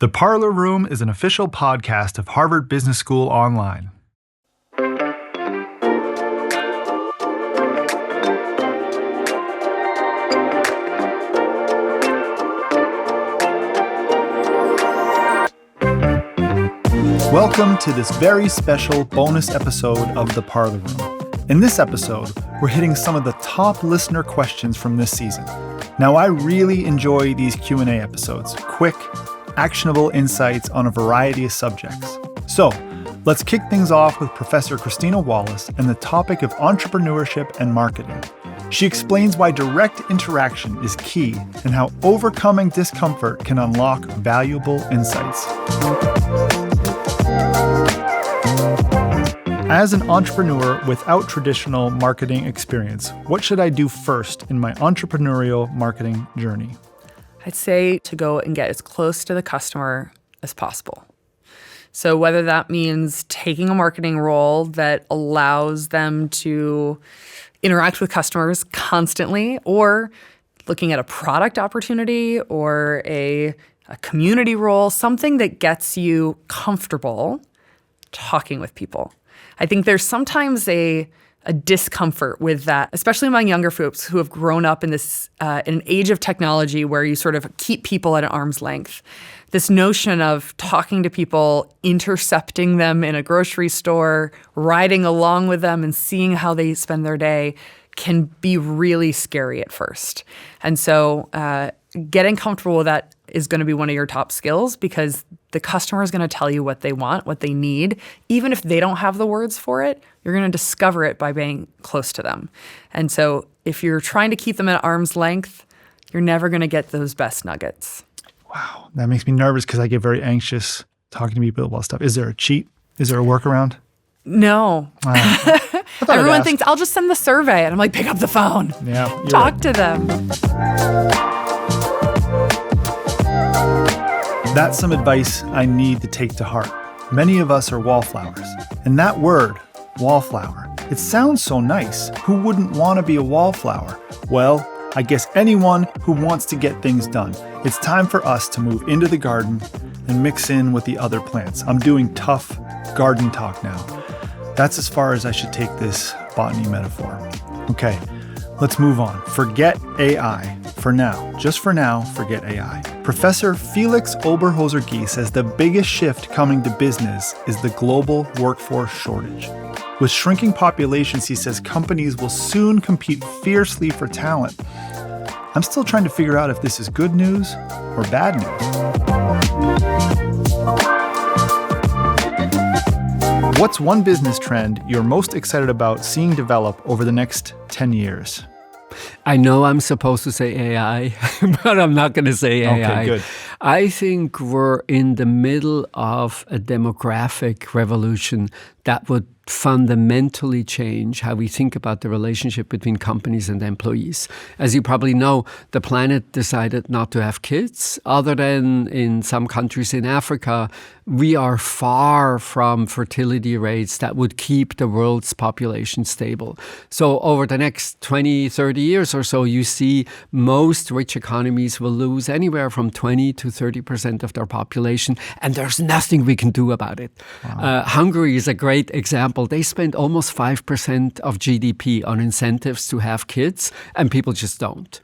The Parlor Room is an official podcast of Harvard Business School Online. Welcome to this very special bonus episode of The Parlor Room. In this episode, we're hitting some of the top listener questions from this season. Now, I really enjoy these Q&A episodes. Quick, actionable insights on a variety of subjects. So, let's kick things off with Professor Christina Wallace and the topic of entrepreneurship and marketing. She explains why direct interaction is key and how overcoming discomfort can unlock valuable insights. As an entrepreneur without traditional marketing experience, what should I do first in my entrepreneurial marketing journey? I'd say to go and get as close to the customer as possible. So whether that means taking a marketing role that allows them to interact with customers constantly, or looking at a product opportunity or a community role, something that gets you comfortable talking with people. I think there's sometimes a discomfort with that, especially among younger folks who have grown up in this in an age of technology where you sort of keep people at an arm's length. This notion of talking to people, intercepting them in a grocery store, riding along with them and seeing how they spend their day can be really scary at first. And so getting comfortable with that is going to be one of your top skills, because the customer is going to tell you what they want, what they need. Even if they don't have the words for it, you're going to discover it by being close to them. And so if you're trying to keep them at arm's length, you're never going to get those best nuggets. Wow, that makes me nervous because I get very anxious talking to people about stuff. Is there a cheat? Is there a workaround? No. Everyone thinks, I'll just send the survey. And I'm like, pick up the phone. Yeah, Talk to them. That's some advice I need to take to heart. Many of us are wallflowers. And that word, wallflower, it sounds so nice. Who wouldn't want to be a wallflower? Well, I guess anyone who wants to get things done. It's time for us to move into the garden and mix in with the other plants. I'm doing tough garden talk now. That's as far as I should take this botany metaphor. Okay, let's move on. Forget AI. For now, just for now, forget AI. Professor Felix Oberholzer-Gee says the biggest shift coming to business is the global workforce shortage. With shrinking populations, he says companies will soon compete fiercely for talent. I'm still trying to figure out if this is good news or bad news. What's one business trend you're most excited about seeing develop over the next 10 years? I know I'm supposed to say AI, but I'm not going to say AI. Okay, good. I think we're in the middle of a demographic revolution that would fundamentally change how we think about the relationship between companies and employees. As you probably know, the planet decided not to have kids. Other than in some countries in Africa, we are far from fertility rates that would keep the world's population stable. So over the next 20, 30 years or so, you see most rich economies will lose anywhere from 20 to 30% of their population, and there's nothing we can do about it. Wow. Hungary is a great example. They spend almost 5% of GDP on incentives to have kids, and people just don't.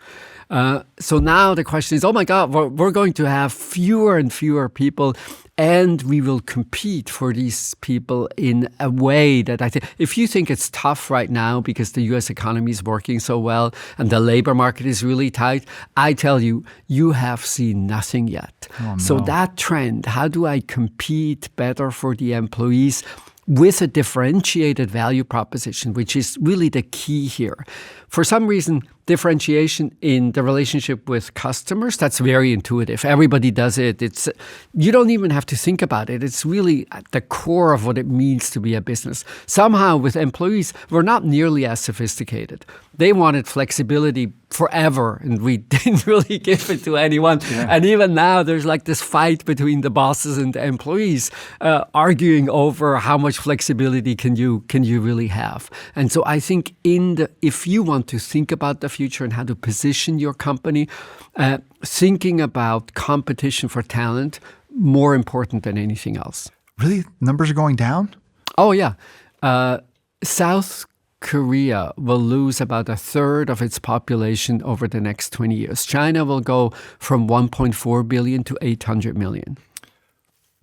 So now the question is, oh my God, we're going to have fewer and fewer people, and we will compete for these people in a way that I think, if you think it's tough right now because the US economy is working so well and the labor market is really tight, I tell you, you have seen nothing yet. Oh, no. So that trend, how do I compete better for the employees with a differentiated value proposition, which is really the key here. For some reason, differentiation in the relationship with customers, that's very intuitive. Everybody does it. You don't even have to think about it. It's really at the core of what it means to be a business. Somehow with employees, we're not nearly as sophisticated. They wanted flexibility forever, and we didn't really give it to anyone. Yeah. And even now, there's like this fight between the bosses and the employees, arguing over how much flexibility can you really have. And so I think if you want to think about the future and how to position your company, thinking about competition for talent more important than anything else. Really? Numbers are going down? Oh, yeah. South Korea will lose about a third of its population over the next 20 years. China will go from 1.4 billion to 800 million.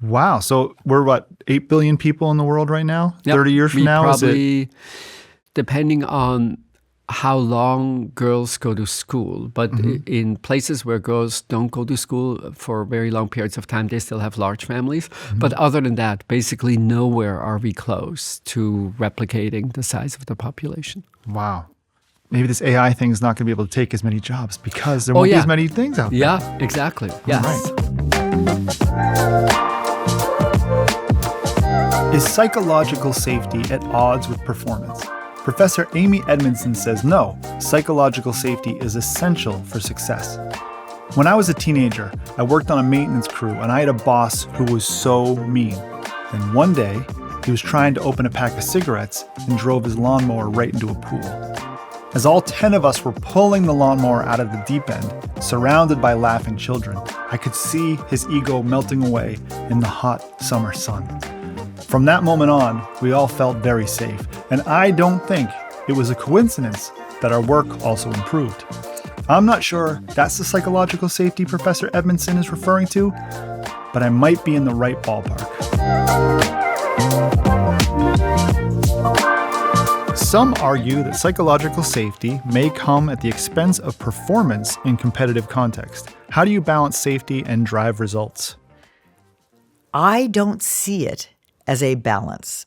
Wow. So we're, 8 billion people in the world right now? Yep. 30 years from now? Probably, depending on how long girls go to school. But in places where girls don't go to school for very long periods of time, they still have large families. But other than that, basically nowhere are we close to replicating the size of the population. Wow. Maybe this AI thing is not going to be able to take as many jobs because there won't be as many things out there. Yeah, exactly. Yes. Right. Is psychological safety at odds with performance? Professor Amy Edmondson says no, psychological safety is essential for success. When I was a teenager, I worked on a maintenance crew and I had a boss who was so mean. Then one day, he was trying to open a pack of cigarettes and drove his lawnmower right into a pool. As all 10 of us were pulling the lawnmower out of the deep end, surrounded by laughing children, I could see his ego melting away in the hot summer sun. From that moment on, we all felt very safe, and I don't think it was a coincidence that our work also improved. I'm not sure that's the psychological safety Professor Edmondson is referring to, but I might be in the right ballpark. Some argue that psychological safety may come at the expense of performance in competitive context. How do you balance safety and drive results? I don't see it as a balance.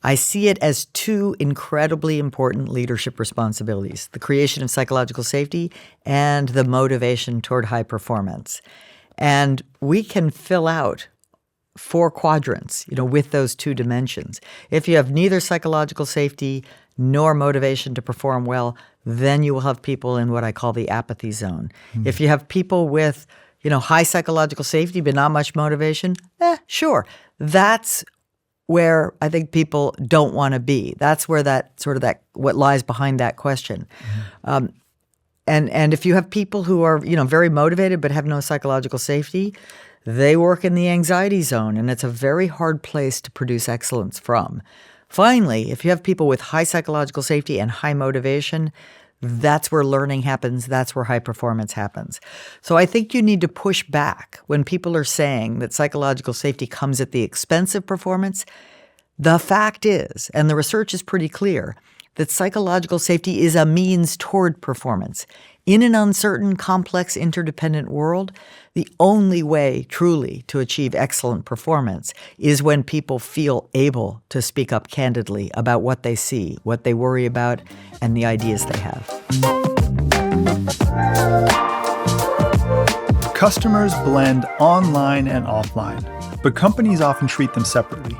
I see it as two incredibly important leadership responsibilities: the creation of psychological safety and the motivation toward high performance. And we can fill out 4 quadrants, with those 2 dimensions. If you have neither psychological safety nor motivation to perform well, then you will have people in what I call the apathy zone. If you have people with, high psychological safety but not much motivation, sure. That's where I think people don't want to be. That's where what lies behind that question. And if you have people who are, very motivated but have no psychological safety, they work in the anxiety zone, and it's a very hard place to produce excellence from. Finally, if you have people with high psychological safety and high motivation, that's where learning happens. That's where high performance happens. So I think you need to push back when people are saying that psychological safety comes at the expense of performance. The fact is, and the research is pretty clear, that psychological safety is a means toward performance. In an uncertain, complex, interdependent world, the only way truly to achieve excellent performance is when people feel able to speak up candidly about what they see, what they worry about, and the ideas they have. Customers blend online and offline, but companies often treat them separately.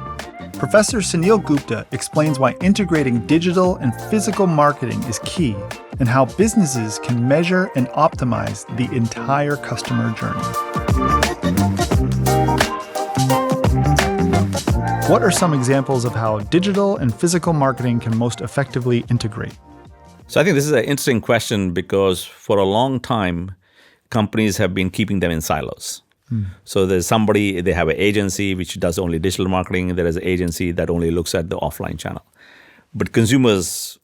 Professor Sunil Gupta explains why integrating digital and physical marketing is key and how businesses can measure and optimize the entire customer journey. What are some examples of how digital and physical marketing can most effectively integrate? So I think this is an interesting question because for a long time, companies have been keeping them in silos. So there's somebody, they have an agency which does only digital marketing. There is an agency that only looks at the offline channel. But consumers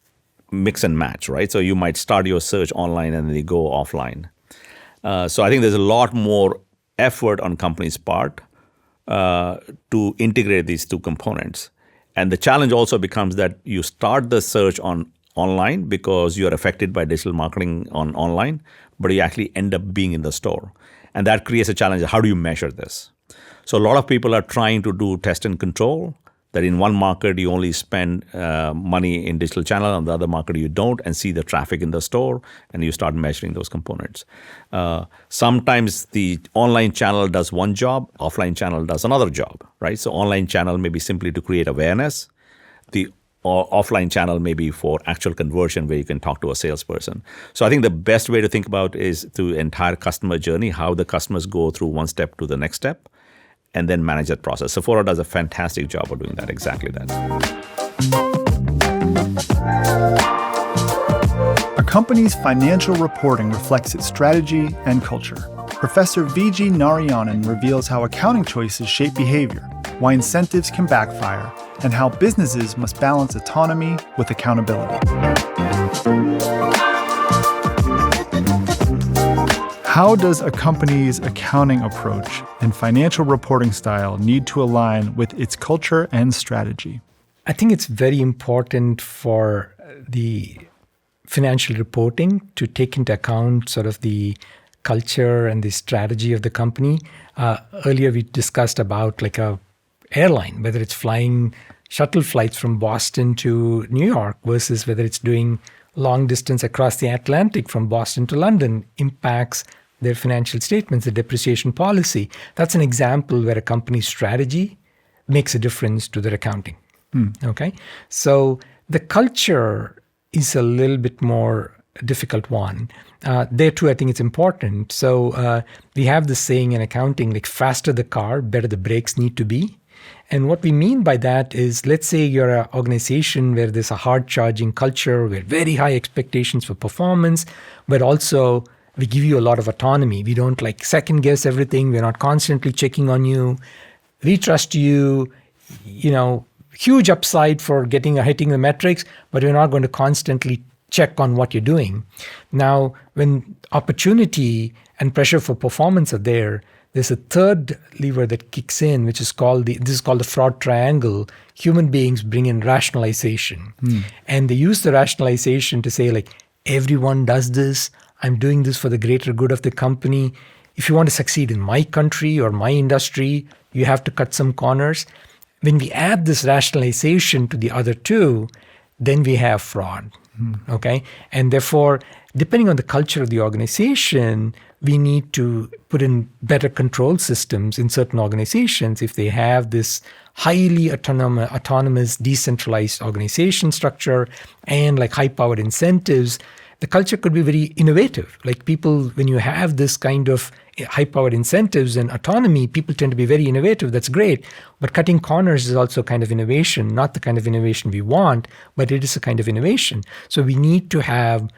mix and match, right? So you might start your search online and then they go offline. So I think there's a lot more effort on companies' part to integrate these 2 components. And the challenge also becomes that you start the search online because you are affected by digital marketing online, but you actually end up being in the store. And that creates a challenge. How do you measure this? So a lot of people are trying to do test and control, that in one market you only spend money in digital channel, on the other market you don't, and see the traffic in the store, and you start measuring those components. Sometimes the online channel does one job, offline channel does another job, right? So online channel may be simply to create awareness. The offline channel may be for actual conversion where you can talk to a salesperson. So I think the best way to think about is the entire customer journey, how the customers go through one step to the next step, and then manage that process. Sephora does a fantastic job of doing that, exactly that. A company's financial reporting reflects its strategy and culture. Professor V.G. Narayanan reveals how accounting choices shape behavior, why incentives can backfire, and how businesses must balance autonomy with accountability. How does a company's accounting approach and financial reporting style need to align with its culture and strategy? I think it's very important for the financial reporting to take into account sort of the culture and the strategy of the company. Earlier we discussed about like a airline, whether it's flying shuttle flights from Boston to New York versus whether it's doing long distance across the Atlantic from Boston to London impacts their financial statements, the depreciation policy. That's an example where a company's strategy makes a difference to their accounting. Okay, so the culture is a little bit more difficult one. There too, I think it's important. So we have this saying in accounting, like faster the car, better the brakes need to be. And what we mean by that is, let's say you're an organization where there's a hard charging culture, where very high expectations for performance, but also we give you a lot of autonomy. We don't like second guess everything. We're not constantly checking on you. We trust you, huge upside for hitting the metrics, but we're not going to constantly check on what you're doing. Now, when opportunity and pressure for performance are there, there's a third lever that kicks in, which is called the fraud triangle. Human beings bring in rationalization. And they use the rationalization to say, like, everyone does this. I'm doing this for the greater good of the company. If you want to succeed in my country or my industry, you have to cut some corners. When we add this rationalization to the other two, then we have fraud. Okay? And therefore, depending on the culture of the organization, we need to put in better control systems in certain organizations. If they have this highly autonomous, decentralized organization structure and like high-powered incentives, the culture could be very innovative. Like people, when you have this kind of high-powered incentives and autonomy, people tend to be very innovative. That's great. But cutting corners is also a kind of innovation, not the kind of innovation we want, but it is a kind of innovation. So we need to have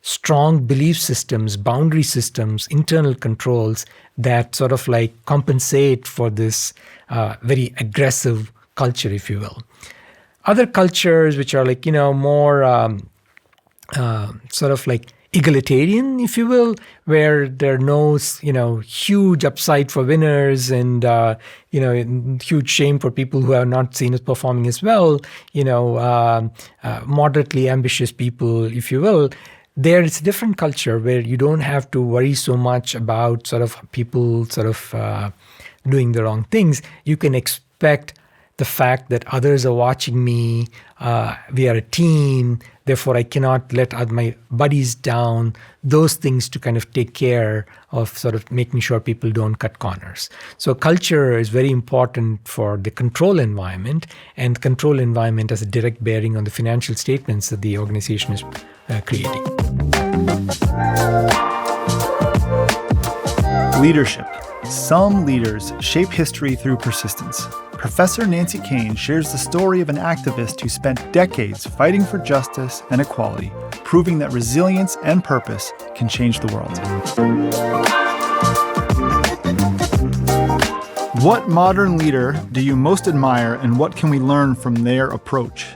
strong belief systems, boundary systems, internal controls that sort of like compensate for this very aggressive culture, if you will. Other cultures, which are like, more sort of like egalitarian, if you will, where there are no, huge upside for winners and, huge shame for people who are not seen as performing as well, moderately ambitious people, if you will. There it's a different culture where you don't have to worry so much about sort of people sort of doing the wrong things. You can expect the fact that others are watching me, we are a team, therefore I cannot let my buddies down, those things to kind of take care of sort of making sure people don't cut corners. So culture is very important for the control environment, and the control environment has a direct bearing on the financial statements that the organization is creating. Leadership. Some leaders shape history through persistence. Professor Nancy Koehn shares the story of an activist who spent decades fighting for justice and equality, proving that resilience and purpose can change the world. What modern leader do you most admire, and what can we learn from their approach?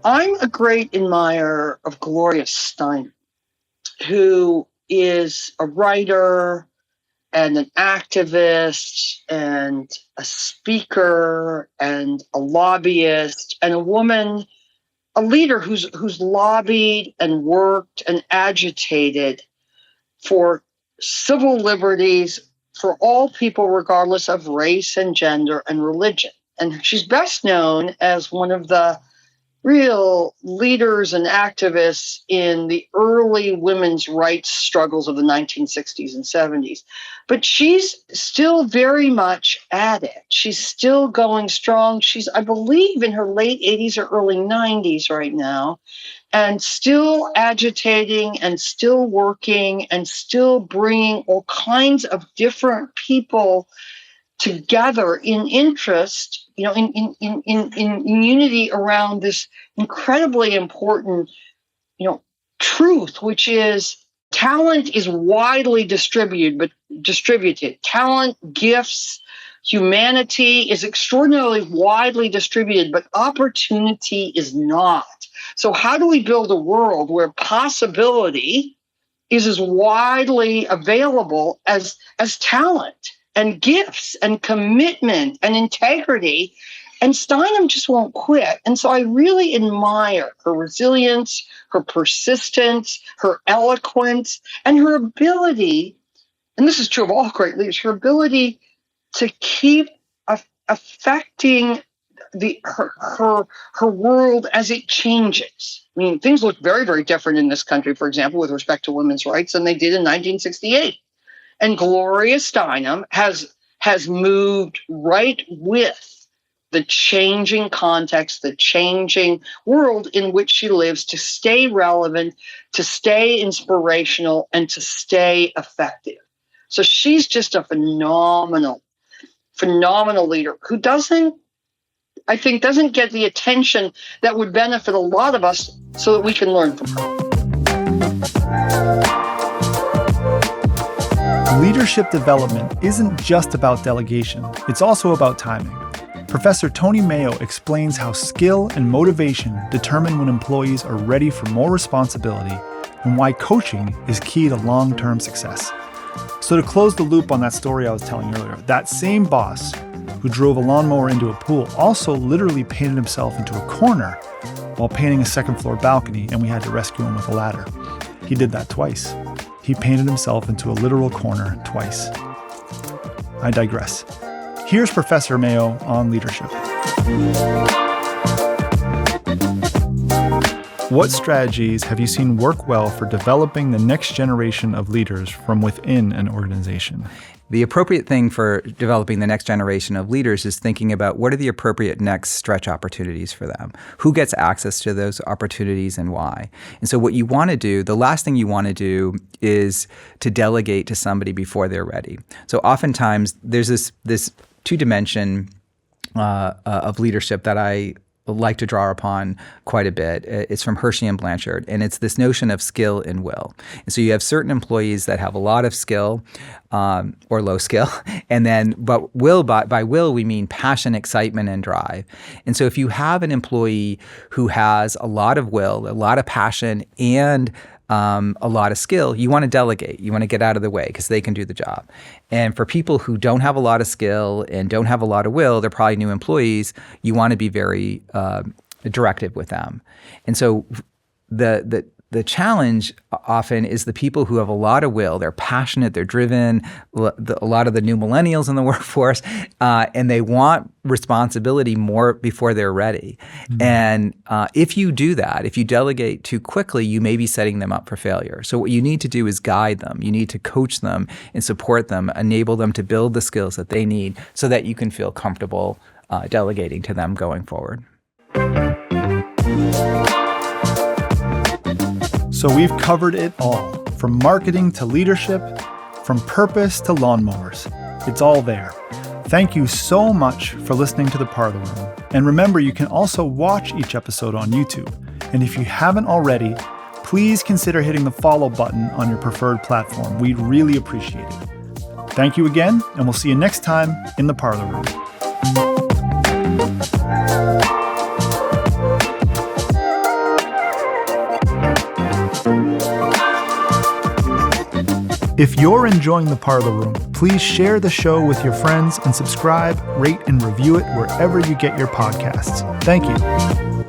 I'm a great admirer of Gloria Steinem, who is a writer and an activist and a speaker and a lobbyist and a woman, a leader who's lobbied and worked and agitated for civil liberties for all people, regardless of race and gender and religion. And she's best known as one of the real leaders and activists in the early women's rights struggles of the 1960s and 70s. But she's still very much at it. She's still going strong. She's, I believe, in her late 80s or early 90s right now, and still agitating and still working and still bringing all kinds of different people together in interest, in unity around this incredibly important, truth, which is Talent is widely distributed. Talent, gifts, humanity is extraordinarily widely distributed, but opportunity is not. So how do we build a world where possibility is as widely available as talent and gifts and commitment and integrity? And Steinem just won't quit. And so I really admire her resilience, her persistence, her eloquence, and her ability, and this is true of all great leaders, her ability to keep affecting her world as it changes. I mean, things look very, very different in this country, for example, with respect to women's rights than they did in 1968. And Gloria Steinem has moved right with the changing context, the changing world in which she lives, to stay relevant, to stay inspirational, and to stay effective. So she's just a phenomenal leader who doesn't get the attention that would benefit a lot of us so that we can learn from her. Leadership development isn't just about delegation, it's also about timing. Professor Tony Mayo explains how skill and motivation determine when employees are ready for more responsibility and why coaching is key to long-term success. So to close the loop on that story I was telling earlier, that same boss who drove a lawnmower into a pool also literally painted himself into a corner while painting a second-floor balcony, and we had to rescue him with a ladder. He did that twice. He painted himself into a literal corner twice. I digress. Here's Professor Mayo on leadership. What strategies have you seen work well for developing the next generation of leaders from within an organization? The appropriate thing for developing the next generation of leaders is thinking about what are the appropriate next stretch opportunities for them. Who gets access to those opportunities and why? And so what you want to do, the last thing you want to do is to delegate to somebody before they're ready. So oftentimes there's this two-dimension of leadership that I like to draw upon quite a bit. It's from Hershey and Blanchard, and it's this notion of skill and will. And so you have certain employees that have a lot of skill or low skill, and then but will by will we mean passion, excitement, and drive. And so if you have an employee who has a lot of will, a lot of passion, and a lot of skill, you want to delegate. You want to get out of the way because they can do the job. And for people who don't have a lot of skill and don't have a lot of will, they're probably new employees, you want to be very directive with them. And so the challenge often is the people who have a lot of will, they're passionate, they're driven, a lot of the new millennials in the workforce, and they want responsibility more before they're ready. Mm-hmm. And if you do that, if you delegate too quickly, you may be setting them up for failure. So what you need to do is guide them. You need to coach them and support them, enable them to build the skills that they need so that you can feel comfortable delegating to them going forward. So we've covered it all, from marketing to leadership, from purpose to lawnmowers. It's all there. Thank you so much for listening to the Parlor Room. And remember, you can also watch each episode on YouTube. And if you haven't already, please consider hitting the follow button on your preferred platform. We'd really appreciate it. Thank you again, and we'll see you next time in the Parlor Room. If you're enjoying the Parlor Room, please share the show with your friends and subscribe, rate, and review it wherever you get your podcasts. Thank you.